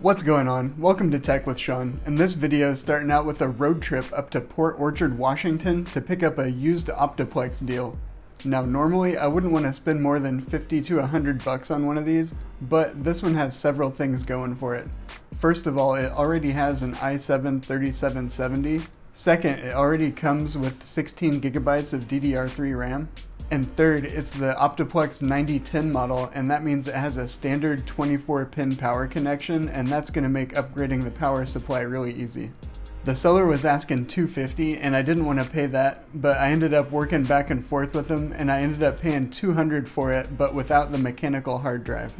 What's going on? Welcome to Tech with Sean. And this video is starting out with a road trip up to Port Orchard, Washington to pick up a used Optiplex deal. Now normally I wouldn't want to spend more than 50 to 100 bucks on one of these, but this one has several things going for it. First of all, it already has an i7-3770. Second, it already comes with 16 gigabytes of DDR3 RAM. And third, it's the Optiplex 9010 model, and that means it has a standard 24-pin power connection, and that's going to make upgrading the power supply really easy. The seller was asking $250, and I didn't want to pay that, but I ended up working back and forth with him, and I ended up paying $200 for it, but without the mechanical hard drive.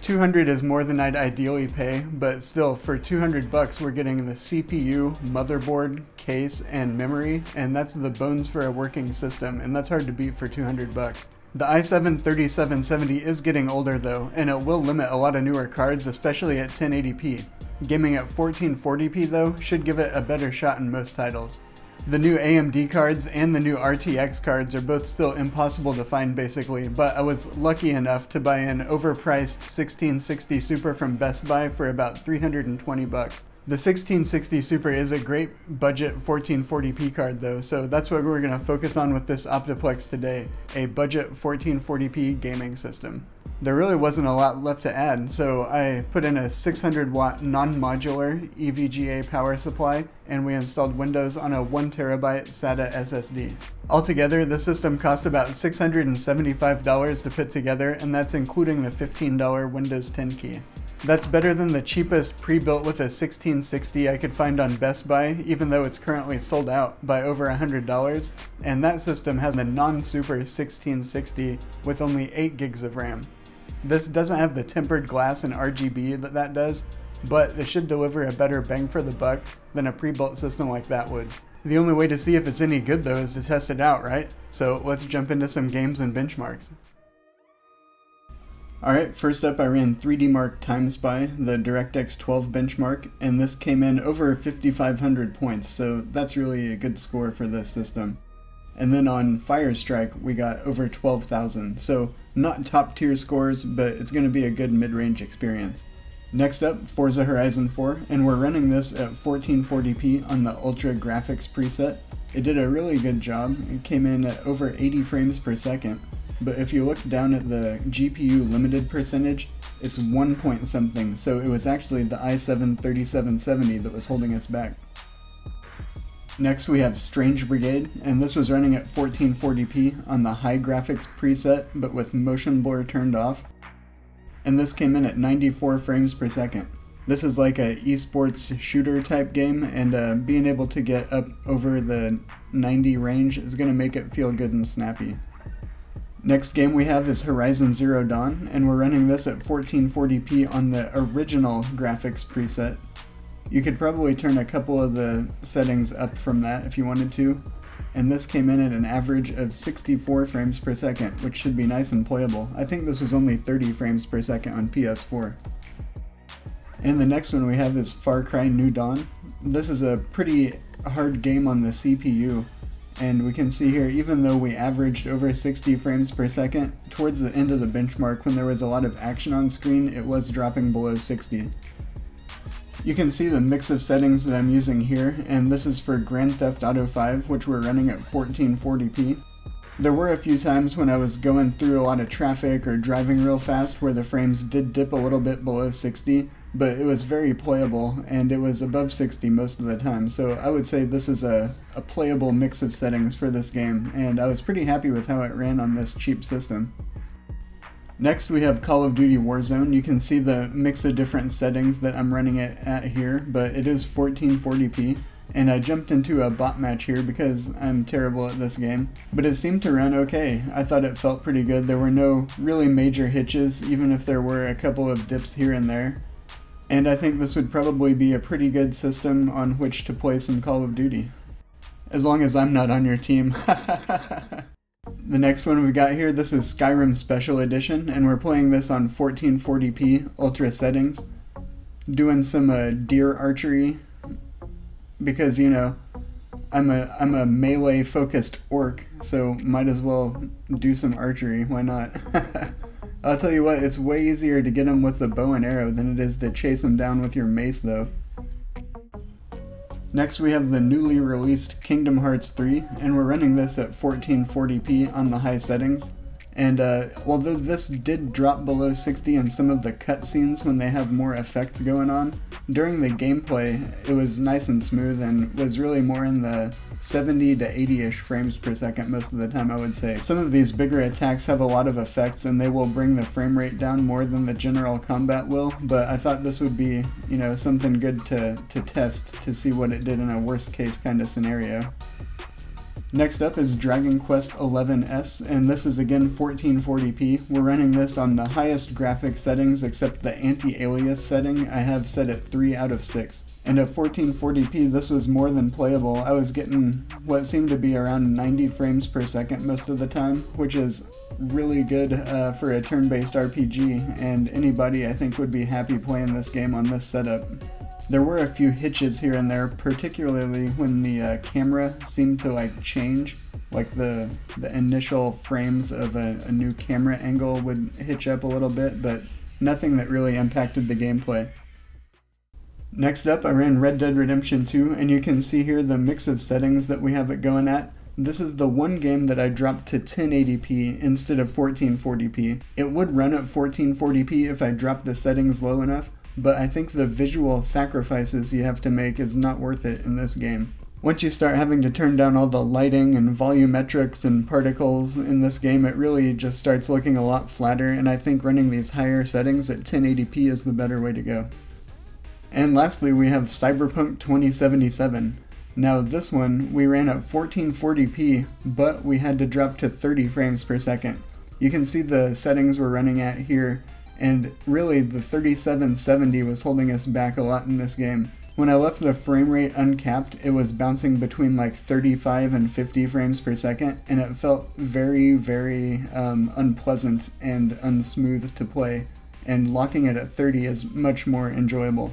$200 is more than I'd ideally pay, but still, for 200 bucks, we're getting the CPU, motherboard, case, and memory, and that's the bones for a working system, and that's hard to beat for 200 bucks. The i7-3770 is getting older though, and it will limit a lot of newer cards, especially at 1080p. Gaming at 1440p though should give it a better shot in most titles. The new AMD cards and the new RTX cards are both still impossible to find basically, but I was lucky enough to buy an overpriced 1660 Super from Best Buy for about 320 bucks. The 1660 Super is a great budget 1440p card though, so that's what we're going to focus on with this Optiplex today, a budget 1440p gaming system. There really wasn't a lot left to add, so I put in a 600 watt non-modular EVGA power supply, and we installed Windows on a 1TB SATA SSD. Altogether, the system cost about $675 to put together, and that's including the $15 Windows 10 key. That's better than the cheapest pre-built with a 1660 I could find on Best Buy, even though it's currently sold out by over $100, and that system has a non-super 1660 with only 8 gigs of RAM. This doesn't have the tempered glass and RGB that does, but it should deliver a better bang for the buck than a pre-built system like that would. The only way to see if it's any good though is to test it out, right? So let's jump into some games and benchmarks. Alright, first up I ran 3D Mark Time Spy, the DirectX 12 benchmark, and this came in over 5,500 points, so that's really a good score for this system. And then on Firestrike we got over 12,000, so not top tier scores, but it's going to be a good mid-range experience. Next up, Forza Horizon 4, and we're running this at 1440p on the Ultra Graphics preset. It did a really good job, it came in at over 80 frames per second, but if you look down at the GPU limited percentage, it's 1 point something, so it was actually the i7-3770 that was holding us back. Next we have Strange Brigade, and this was running at 1440p on the high graphics preset, but with motion blur turned off. And this came in at 94 frames per second. This is like a esports shooter type game, and being able to get up over the 90 range is going to make it feel good and snappy. Next game we have is Horizon Zero Dawn, and we're running this at 1440p on the original graphics preset. You could probably turn a couple of the settings up from that if you wanted to, and this came in at an average of 64 frames per second, which should be nice and playable. I think this was only 30 frames per second on PS4. And the next one we have is Far Cry New Dawn. This is a pretty hard game on the CPU, and we can see here, even though we averaged over 60 frames per second, towards the end of the benchmark when there was a lot of action on screen, it was dropping below 60. You can see the mix of settings that I'm using here, and this is for Grand Theft Auto 5, which we're running at 1440p. There were a few times when I was going through a lot of traffic or driving real fast where the frames did dip a little bit below 60, but it was very playable, and it was above 60 most of the time, so I would say this is a playable mix of settings for this game, and I was pretty happy with how it ran on this cheap system. Next we have Call of Duty Warzone. You can see the mix of different settings that I'm running it at here, but it is 1440p, and I jumped into a bot match here because I'm terrible at this game, but it seemed to run okay. I thought it felt pretty good. There were no really major hitches, even if there were a couple of dips here and there, and I think this would probably be a pretty good system on which to play some Call of Duty. As long as I'm not on your team. The next one we got here, this is Skyrim Special Edition, and we're playing this on 1440p ultra settings, doing some deer archery, because you know, I'm a melee focused orc, so might as well do some archery, why not? I'll tell you what, it's way easier to get them with the bow and arrow than it is to chase them down with your mace though. Next we have the newly released Kingdom Hearts 3, and we're running this at 1440p on the high settings. And although this did drop below 60 in some of the cutscenes when they have more effects going on, during the gameplay it was nice and smooth and was really more in the 70 to 80-ish frames per second most of the time, I would say. Some of these bigger attacks have a lot of effects and they will bring the frame rate down more than the general combat will, but I thought this would be, you know, something good to test to see what it did in a worst case kind of scenario. Next up is Dragon Quest XI-S, and this is again 1440p. We're running this on the highest graphics settings except the anti-alias setting I have set at 3 out of 6. And at 1440p this was more than playable. I was getting what seemed to be around 90 frames per second most of the time, which is really good for a turn-based RPG, and anybody I think would be happy playing this game on this setup. There were a few hitches here and there, particularly when the camera seemed to like change, like the initial frames of a new camera angle would hitch up a little bit, but nothing that really impacted the gameplay. Next up, I ran Red Dead Redemption 2, and you can see here the mix of settings that we have it going at. This is the one game that I dropped to 1080p instead of 1440p. It would run at 1440p if I dropped the settings low enough, but I think the visual sacrifices you have to make is not worth it in this game. Once you start having to turn down all the lighting and volumetrics and particles in this game, it really just starts looking a lot flatter, and I think running these higher settings at 1080p is the better way to go. And lastly, we have Cyberpunk 2077. Now this one we ran at 1440p, but we had to drop to 30 frames per second. You can see the settings we're running at here, and really the 3770 was holding us back a lot in this game. When I left the frame rate uncapped, it was bouncing between like 35 and 50 frames per second, and it felt very, very unpleasant and unsmooth to play, and locking it at 30 is much more enjoyable.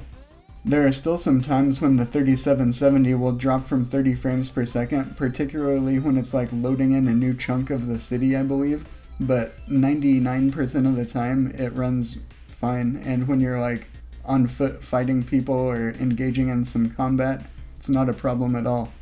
There are still some times when the 3770 will drop from 30 frames per second, particularly when it's like loading in a new chunk of the city, I believe. But 99% of the time it runs fine, and when you're like on foot fighting people or engaging in some combat, it's not a problem at all.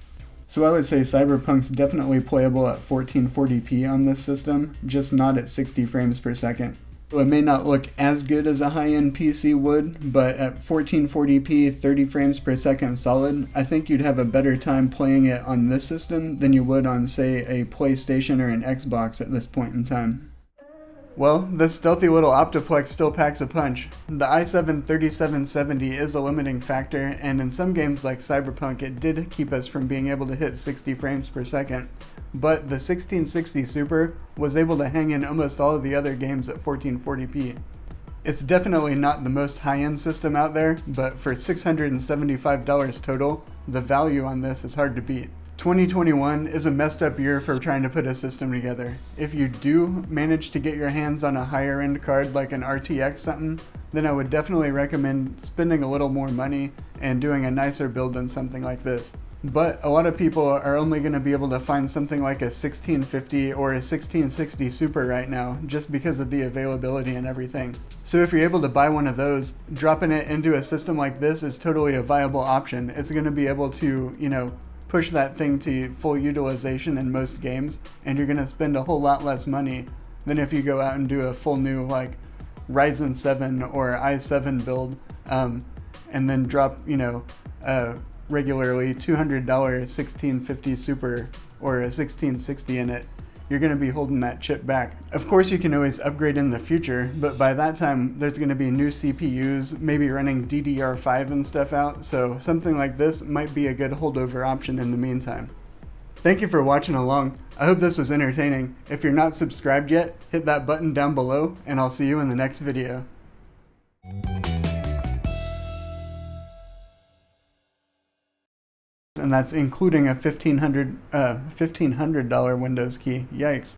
So I would say Cyberpunk's definitely playable at 1440p on this system, just not at 60 frames per second. So it may not look as good as a high-end PC would, but at 1440p, 30 frames per second solid, I think you'd have a better time playing it on this system than you would on, say, a PlayStation or an Xbox at this point in time. Well, this stealthy little Optiplex still packs a punch. The i7-3770 is a limiting factor, and in some games like Cyberpunk it did keep us from being able to hit 60 frames per second. But the 1660 Super was able to hang in almost all of the other games at 1440p. It's definitely not the most high-end system out there, but for $675 total, the value on this is hard to beat. 2021 is a messed up year for trying to put a system together. If you do manage to get your hands on a higher end card like an RTX something, then I would definitely recommend spending a little more money and doing a nicer build than something like this. But a lot of people are only going to be able to find something like a 1650 or a 1660 Super right now, just because of the availability and everything. So if you're able to buy one of those, dropping it into a system like this is totally a viable option. It's going to be able to, push that thing to full utilization in most games, and you're going to spend a whole lot less money than if you go out and do a full new like Ryzen 7 or i7 build, and then drop, regularly $200 1650 Super or a 1660 in it. You're going to be holding that chip back. Of course you can always upgrade in the future, but by that time there's going to be new CPUs, maybe running DDR5 and stuff out, so something like this might be a good holdover option in the meantime. Thank you for watching along. I hope this was entertaining. If you're not subscribed yet, hit that button down below, and I'll see you in the next video. And that's including a $1,500 Windows key. Yikes.